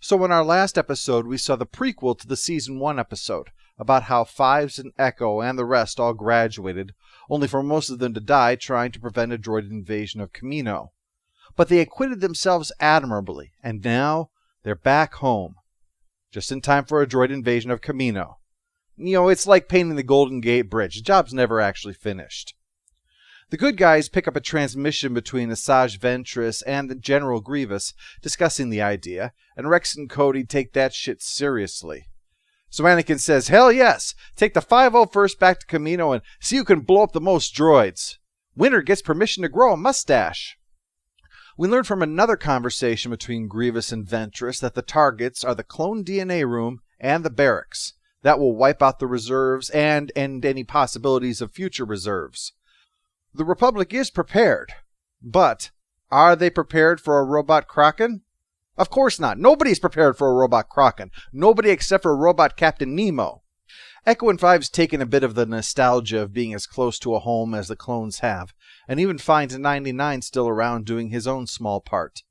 So in our last episode, we saw the prequel to the Season 1 episode, about how Fives and Echo and the rest all graduated, only for most of them to die trying to prevent a droid invasion of Kamino. But they acquitted themselves admirably, and now they're back home. Just in time for a droid invasion of Kamino. You know, it's like painting the Golden Gate Bridge. The job's never actually finished. The good guys pick up a transmission between Asajj Ventress and the General Grievous discussing the idea, and Rex and Cody take that shit seriously. So Anakin says, hell yes, take the 501st back to Kamino and see who can blow up the most droids. Winner gets permission to grow a mustache. We learn from another conversation between Grievous and Ventress that the targets are the clone DNA room and the barracks. That will wipe out the reserves and end any possibilities of future reserves. The Republic is prepared, but are they prepared for a robot Kraken? Of course not. Nobody's prepared for a robot Kraken. Nobody except for robot Captain Nemo. Echo and Five's taken a bit of the nostalgia of being as close to a home as the clones have, and even finds 99 still around doing his own small part.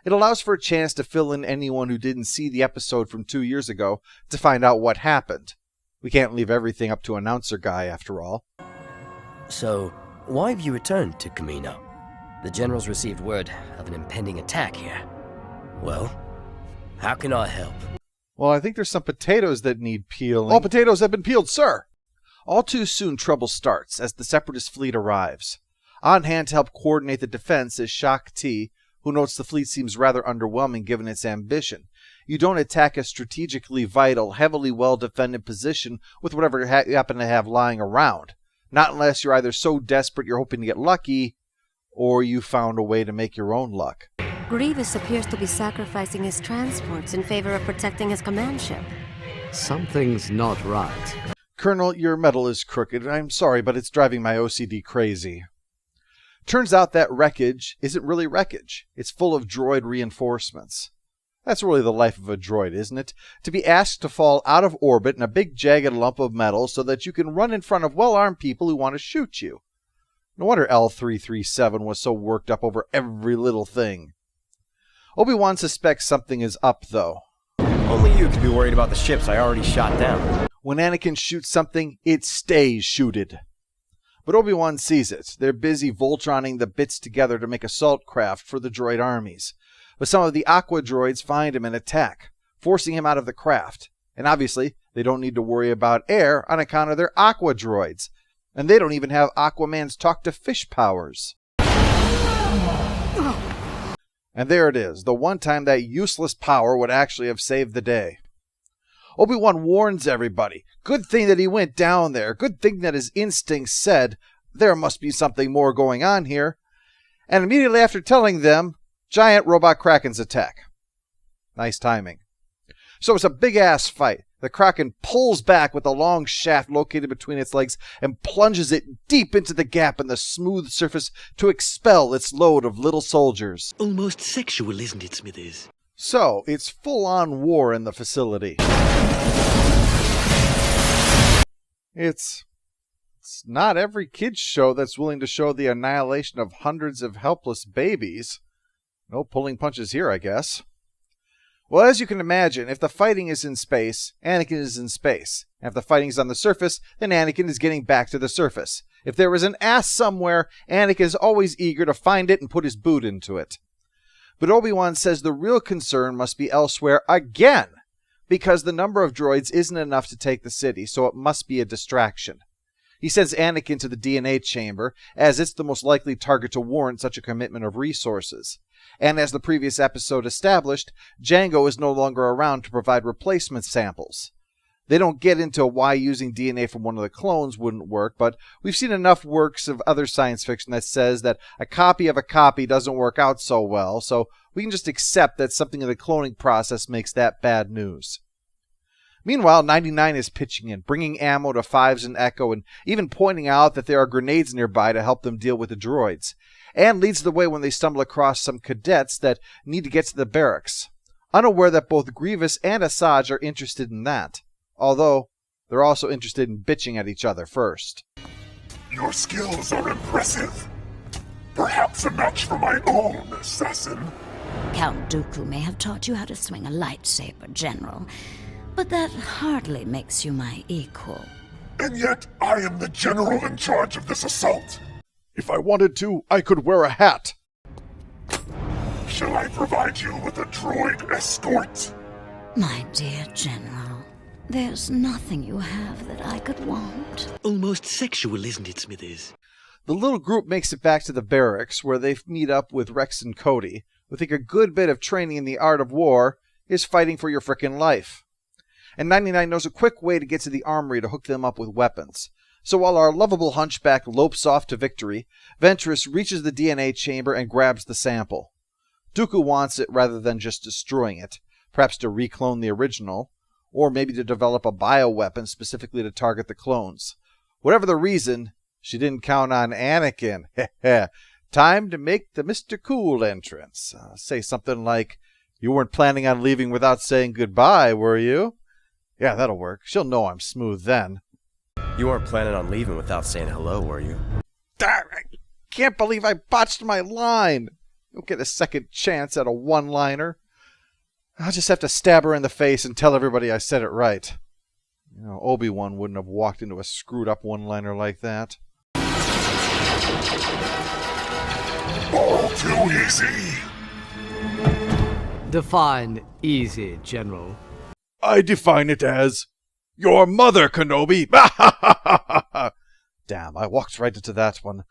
It allows for a chance to fill in anyone who didn't see the episode from 2 years ago to find out what happened. We can't leave everything up to announcer guy, after all. So, why have you returned to Kamino? The General's received word of an impending attack here. Well, how can I help? Well, I think there's some potatoes that need peeling. All potatoes have been peeled, sir! All too soon, trouble starts as the Separatist fleet arrives. On hand to help coordinate the defense is Shaak Ti, who notes the fleet seems rather underwhelming given its ambition. You don't attack a strategically vital, heavily well-defended position with whatever you happen to have lying around. Not unless you're either so desperate you're hoping to get lucky, or you found a way to make your own luck. Grievous appears to be sacrificing his transports in favor of protecting his command ship. Something's not right. Colonel, your metal is crooked. I'm sorry, but it's driving my OCD crazy. Turns out that wreckage isn't really wreckage. It's full of droid reinforcements. That's really the life of a droid, isn't it? To be asked to fall out of orbit in a big jagged lump of metal so that you can run in front of well-armed people who want to shoot you. No wonder L337 was so worked up over every little thing. Obi-Wan suspects something is up, though. Only you could be worried about the ships I already shot down. When Anakin shoots something, it stays shooted. But Obi-Wan sees it. They're busy Voltroning the bits together to make assault craft for the droid armies. But some of the Aqua droids find him and attack, forcing him out of the craft. And obviously, they don't need to worry about air on account of their Aqua droids. And they don't even have Aquaman's talk-to-fish powers. And there it is, the one time that useless power would actually have saved the day. Obi-Wan warns everybody. Good thing that he went down there. Good thing that his instincts said, there must be something more going on here. And immediately after telling them, giant robot Krakens attack. Nice timing. So it's a big-ass fight. The Kraken pulls back with a long shaft located between its legs and plunges it deep into the gap in the smooth surface to expel its load of little soldiers. Almost sexual, isn't it, Smithers? So, it's full-on war in the facility. It's not every kid's show that's willing to show the annihilation of hundreds of helpless babies. No pulling punches here, I guess. Well, as you can imagine, if the fighting is in space, Anakin is in space. And if the fighting is on the surface, then Anakin is getting back to the surface. If there is an ass somewhere, Anakin is always eager to find it and put his boot into it. But Obi-Wan says the real concern must be elsewhere again, because the number of droids isn't enough to take the city, so it must be a distraction. He sends Anakin to the DNA chamber, as it's the most likely target to warrant such a commitment of resources. And as the previous episode established, Jango is no longer around to provide replacement samples. They don't get into why using DNA from one of the clones wouldn't work, but we've seen enough works of other science fiction that says that a copy of a copy doesn't work out so well, so we can just accept that something in the cloning process makes that bad news. Meanwhile, 99 is pitching in, bringing ammo to Fives and Echo, and even pointing out that there are grenades nearby to help them deal with the droids, and leads the way when they stumble across some cadets that need to get to the barracks, unaware that both Grievous and Asajj are interested in that, although they're also interested in bitching at each other first. Your skills are impressive. Perhaps a match for my own assassin. Count Dooku may have taught you how to swing a lightsaber, General, but that hardly makes you my equal. And yet, I am the general in charge of this assault. If I wanted to, I could wear a hat. Shall I provide you with a droid escort? My dear General, there's nothing you have that I could want. Almost sexual, isn't it, Smithers? The little group makes it back to the barracks, where they meet up with Rex and Cody, who think a good bit of training in the art of war is fighting for your frickin' life. And 99 knows a quick way to get to the armory to hook them up with weapons. So while our lovable hunchback lopes off to victory, Ventress reaches the DNA chamber and grabs the sample. Dooku wants it rather than just destroying it, perhaps to reclone the original, or maybe to develop a bioweapon specifically to target the clones. Whatever the reason, she didn't count on Anakin. Time to make the Mr. Cool entrance. Say something like, "You weren't planning on leaving without saying goodbye, were you?" Yeah, that'll work. She'll know I'm smooth then. You weren't planning on leaving without saying hello, were you? I can't believe I botched my line. You'll get a second chance at a one-liner. I'll just have to stab her in the face and tell everybody I said it right. You know, Obi-Wan wouldn't have walked into a screwed-up one-liner like that. All too easy. Define easy, General. I define it as your mother, Kenobi. Damn, I walked right into that one.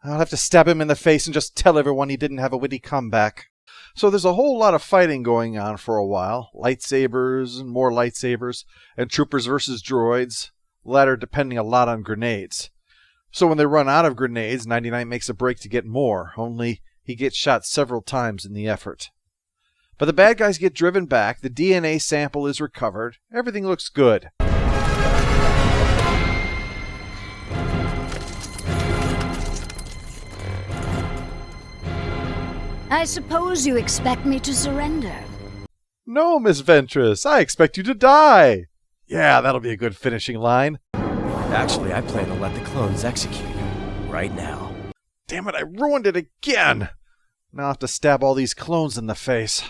I'll have to stab him in the face and just tell everyone he didn't have a witty comeback. So there's a whole lot of fighting going on for a while. Lightsabers and more lightsabers, and troopers versus droids, the latter depending a lot on grenades. So when they run out of grenades, 99 makes a break to get more, only he gets shot several times in the effort. But the bad guys get driven back, the DNA sample is recovered, everything looks good. I suppose you expect me to surrender. No, Miss Ventress, I expect you to die. Yeah, that'll be a good finishing line. Actually, I plan to let the clones execute you right now. Damn it, I ruined it again. Now I'll have to stab all these clones in the face.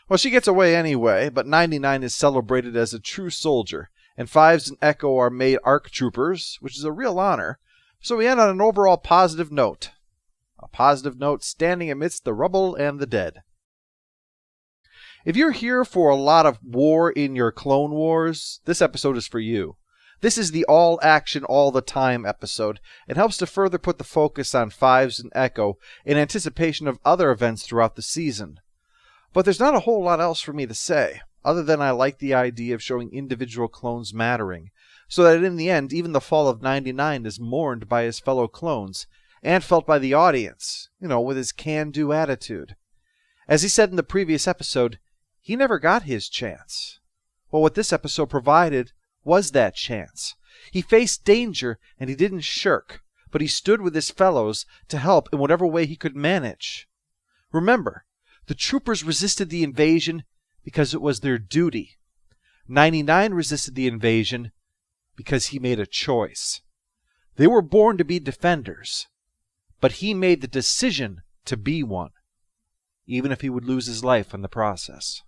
Well, she gets away anyway, but 99 is celebrated as a true soldier, and Fives and Echo are made ARC troopers, which is a real honor, so we end on an overall positive note. A positive note standing amidst the rubble and the dead. If you're here for a lot of war in your Clone Wars, this episode is for you. This is the all-action, all-the-time episode. It helps to further put the focus on Fives and Echo in anticipation of other events throughout the season. But there's not a whole lot else for me to say, other than I like the idea of showing individual clones mattering, so that in the end, even the fall of 99 is mourned by his fellow clones, and felt by the audience, with his can-do attitude. As he said in the previous episode, he never got his chance. Well, what this episode provided was that chance. He faced danger, and he didn't shirk, but he stood with his fellows to help in whatever way he could manage. Remember, the troopers resisted the invasion because it was their duty. 99 resisted the invasion because he made a choice. They were born to be defenders, but he made the decision to be one, even if he would lose his life in the process.